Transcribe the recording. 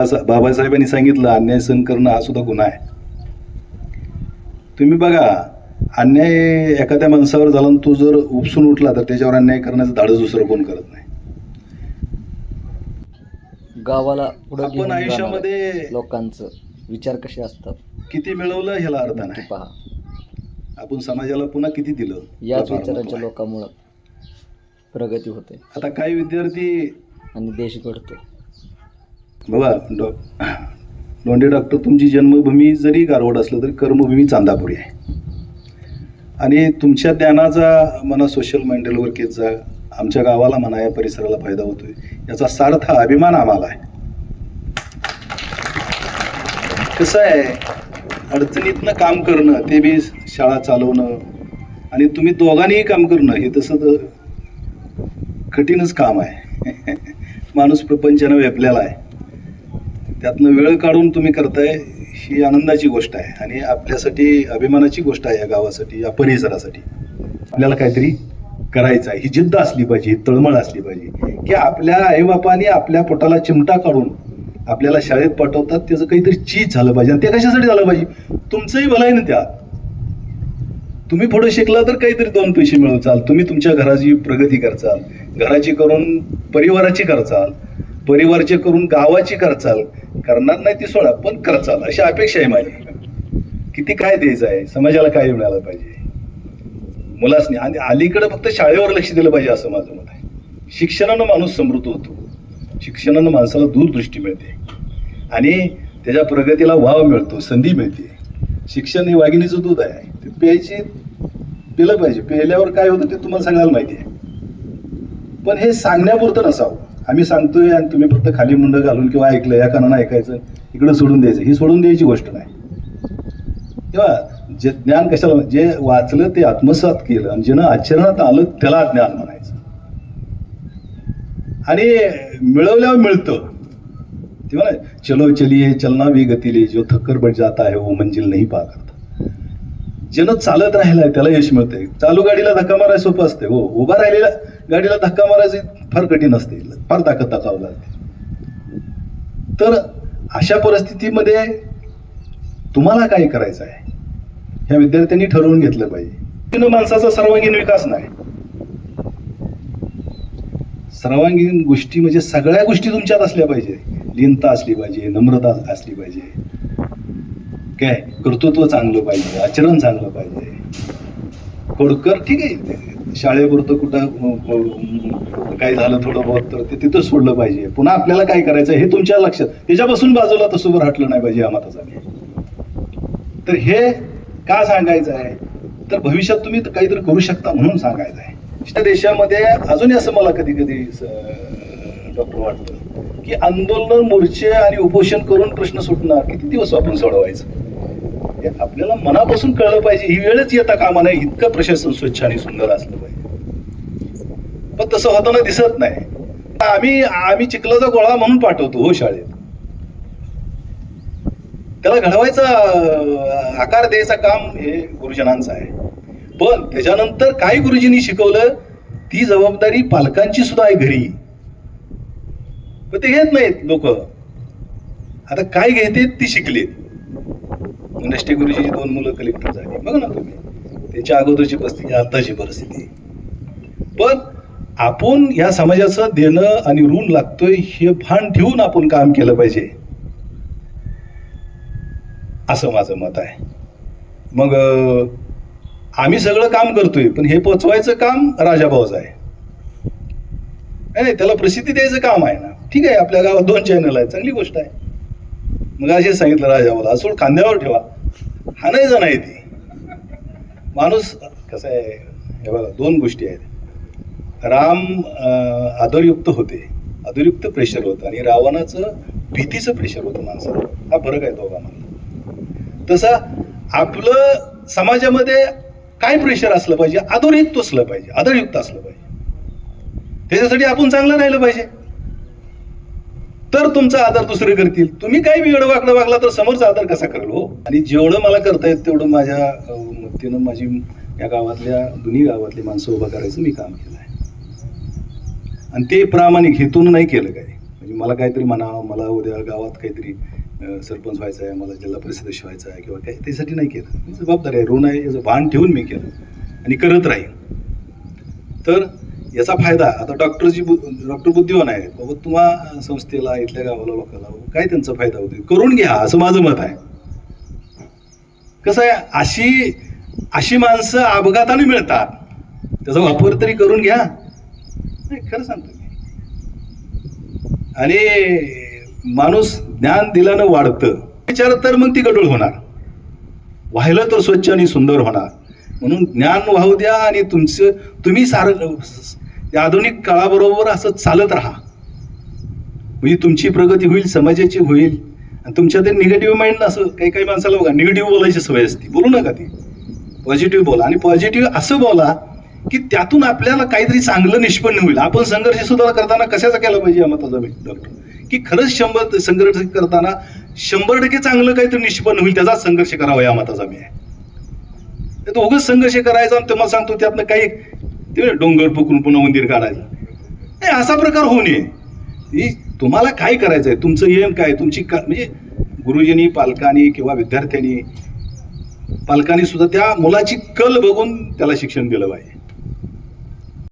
बाबासाहेबांनी सांगितलं अन्याय सहन करणं हा सुद्धा गुन्हा आहे. तुम्ही बघा, अन्याय एखाद्या माणसावर झाला आणि तो जर उपसून उठला तर त्याच्यावर अन्याय करण्याचं धाडस दुसरं कोण करत नाही. गावाला पुढे आपण आयुष्यामध्ये लोकांचं विचार कसे असतात, किती मिळवलं ह्याला अर्थ नाही. पहा, आपण समाजाला पुन्हा किती दिलं याच विचारांच्या लोकांमुळे प्रगती होते. आता काही विद्यार्थी आणि देश घडतो. बाबा लोंढे डॉक्टर, तुमची जन्मभूमी जरी गारवड असलं तरी कर्मभूमी चांदापुरी आहे. आणि तुमच्या ज्ञानाचा म्हणा, सोशल मेंटल वर्केजचा आमच्या गावाला म्हणा, या परिसराला फायदा होतोय, याचा सार्थ अभिमान आम्हाला आहे. कसं आहे, अडचणीतनं काम करणं, ते बी शाळा चालवणं, आणि तुम्ही दोघांनीही काम करणं, हे तसं तर कठीणच काम आहे. माणूस प्रपंचानं व्यापलेला आहे, त्यातनं वेळ काढून तुम्ही करताय, ही आनंदाची गोष्ट आहे आणि आपल्यासाठी अभिमानाची गोष्ट आहे. या गावासाठी, या परिसरासाठी आपल्याला काहीतरी करायचं आहे. ही जिद्द असली पाहिजे, ही तळमळ असली पाहिजे की आपल्या आईबापाने आपल्या पोटाला चिमटा काढून आपल्याला शाळेत पाठवतात, त्याचं काहीतरी चीज झालं पाहिजे. आणि ते कशासाठी झालं पाहिजे? तुमचंही भलं आहे ना. त्यात तुम्ही पुढं शिकला तर काहीतरी दोन पैसे मिळवचाल, तुम्ही तुमच्या घराची प्रगती करचाल, घराची करून परिवाराची करचाल, परिवारचे करून गावाची करचाल. करणार नाही ती सोडा, पण करचाल, अशी अपेक्षा आहे माझी. किती काय द्यायचं आहे, समाजाला काय मिळालं पाहिजे मुलासनी. आणि अलीकडे फक्त शाळेवर लक्ष दिलं पाहिजे असं माझं मत आहे. शिक्षणानं माणूस समृद्ध होतो, शिक्षणानं माणसाला दूरदृष्टी मिळते आणि त्याच्या प्रगतीला वाव मिळतो, संधी मिळते. शिक्षण हे वाघिणीचं दूध आहे, ते पिलं पाहिजे. प्यायल्यावर काय होतं ते तुम्हाला सगळ्याला माहिती आहे, पण हे सांगण्यापुरतं नसावं. आम्ही सांगतोय आणि तुम्ही फक्त खाली मुंडं घालून किंवा ऐकलं या कानानं ऐकायचं, इकडं सोडून द्यायचं, ही सोडून द्यायची गोष्ट नाही. तेव्हा जे ज्ञान कशाला, जे वाचलं ते आत्मसात केलं आणि ज्यानं आचरणात आलं त्याला ज्ञान म्हणायचं. आणि मिळवल्यावर मिळतं तेव्हा चलो चलिए चलना भी गतीले, जो थक्कर बैठ जाता है वो मंजिल नहीं पा करता. ज्यानं चालत राहिलाय त्याला यश मिळतंय. चालू गाडीला धक्का मारायला सोपं असते, हो. उभा राहिलेल्या गाडीला धक्का मारायचं फार कठीण असते, फार ताकद दाखवावं लागते. तर अशा परिस्थितीमध्ये तुम्हाला काय करायचं आहे ह्या विद्यार्थ्यांनी ठरवून घेतलं पाहिजे. माणसाचा सर्वांगीण विकास नाही. सर्वांगीण गोष्टी म्हणजे सगळ्या गोष्टी तुमच्यात असल्या पाहिजे. लीनता असली पाहिजे, नम्रता असली पाहिजे, काय कर्तृत्व चांगलं पाहिजे, आचरण चांगलं पाहिजे. खोडकर ठीक आहे, शाळेपुरतं कुठं काय झालं थोडं बहुत तर ते तिथं सोडलं पाहिजे. पुन्हा आपल्याला काय करायचं हे तुमच्या लक्षात, त्याच्यापासून बाजूला तसं हटलं नाही पाहिजे, हा मताचा मी. तर हे का सांगायचं आहे, तर भविष्यात तुम्ही काहीतरी करू शकता म्हणून सांगायचं आहे. त्या देशामध्ये अजूनही असं मला कधी कधी डॉक्टर वाटतं की आंदोलन, मोर्चे आणि उपोषण करून प्रश्न सुटणार किती दिवस आपण सोडवायचं, हे आपल्याला मनापासून कळलं पाहिजे. ही वेळच येता कामा नाही, इतकं प्रशासन स्वच्छ आणि सुंदर असलं पाहिजे. पण तसं होताना दिसत नाही. आम्ही चिखलाचा गोळा म्हणून पाठवतो हो शाळेत, त्याला घडवायचा, आकार द्यायचा काम हे गुरुजनांचं आहे. पण त्याच्यानंतर काही गुरुजींनी शिकवलं ती जबाबदारी पालकांची सुद्धा आहे घरी, पण ते घेत नाहीत लोक. आता काय घेते ती शिकलेत. नष्टे गुरुजीची 2 मुलं कलेक्टर झाली, बघा ना तुम्ही. त्याच्या अगोदरची परिस्थिती, आताची परिस्थिती. पण आपण या समाजाचं देणं आणि ऋण लागतोय हे भान ठेवून आपण काम केलं पाहिजे, असं माझं मत आहे. मग आम्ही सगळं काम करतोय, पण हे पोचवायचं काम राजाभाऊचं आहे. नाही, त्याला प्रसिद्धी द्यायचं काम आहे ना. ठीक आहे, आपल्या गावात 2 चॅनल आहेत, चांगली गोष्ट आहे. मग असे सांगितलं राजाभाऊला, असोड खांद्यावर ठेवा, हाणायचं नाही. ती माणूस कसं आहे, हे बघा 2 गोष्टी आहेत. राम आदरयुक्त होते, आदरयुक्त प्रेशर होतं, आणि रावणाचं भीतीचं प्रेशर होतं माणसाला. हा फरक आहे दोघांना. तसा आपलं समाजामध्ये काय प्रेशर असलं पाहिजे, आदरयुक्त असलं पाहिजे, आदरयुक्त असलं पाहिजे. त्याच्यासाठी आपण चांगलं राहिलं पाहिजे, तर तुमचा आदर दुसरे करतील. तुम्ही काही वेगळं वाकडं वागला तर समोरचा आदर कसा करेल हो. आणि जेवढं मला करता येत तेवढं माझ्या मतीनं माझी या गावातल्या, दोन्ही गावातली माणसं उभा करायचं मी काम केलं आहे. आणि ते प्रामाणिक हेतून नाही केलं काय. म्हणजे मला काहीतरी म्हणावं, मला उद्या गावात काहीतरी सरपंच व्हायचं आहे, मला जिल्हा परिषद सदस्य व्हायचं आहे किंवा काही त्यासाठी नाही केलं. ही जबाबदारी आहे, ऋण आहे, याचं भान ठेवून मी केलं आणि करत राहीन. तर याचा फायदा आता डॉक्टर बुद्धिवान आहे बाबा, तुम्हा संस्थेला, इथल्या गावाला, लोकांना काय त्यांचा फायदा होतो करून घ्या, असं माझं मत आहे. कसं आहे, अशी माणसं अपघाताने मिळतात, त्याचा वापर तरी करून घ्या. नाही, खरं सांगतो मी. आणि माणूस ज्ञान दिल्यानं वाढतं, विचार तर मग ती गडूळ होणार, व्हायला तर स्वच्छ आणि सुंदर होणार. म्हणून ज्ञान वाहू द्या आणि तुम्ही सारं या आधुनिक काळाबरोबर असं चालत राहा, म्हणजे तुमची प्रगती होईल, समाजाची होईल. आणि तुमच्या ते निगेटिव्ह माइंड, असं काही माणसाला बघा निगेटिव्ह बोलायची सवय असते, बोलू नका ती, पॉझिटिव्ह बोला. आणि पॉझिटिव्ह असं बोला की त्यातून आपल्याला काहीतरी चांगलं निष्पन्न होईल. आपण संघर्ष सुद्धा करताना कशाचा केला पाहिजे, मताचा डॉक्टर, की खरंच संघर्ष करताना 100% चांगलं काहीतरी निष्पन्न होईल, त्याचाच संघर्ष करावा, या मताचा मी आहे. तो उगाच संघर्ष करायचा आणि तुम्हाला सांगतो त्यातनं काही ते डोंगर पुकून पुन्हा मंदिर काढायचं नाही, असा प्रकार होऊ नये. तुम्हाला काय करायचंय, तुमचं एम काय, तुमची म्हणजे गुरुजींनी, पालकांनी किंवा विद्यार्थ्यांनी, पालकांनी सुद्धा त्या मुलाची कल बघून त्याला शिक्षण दिलं पाहिजे.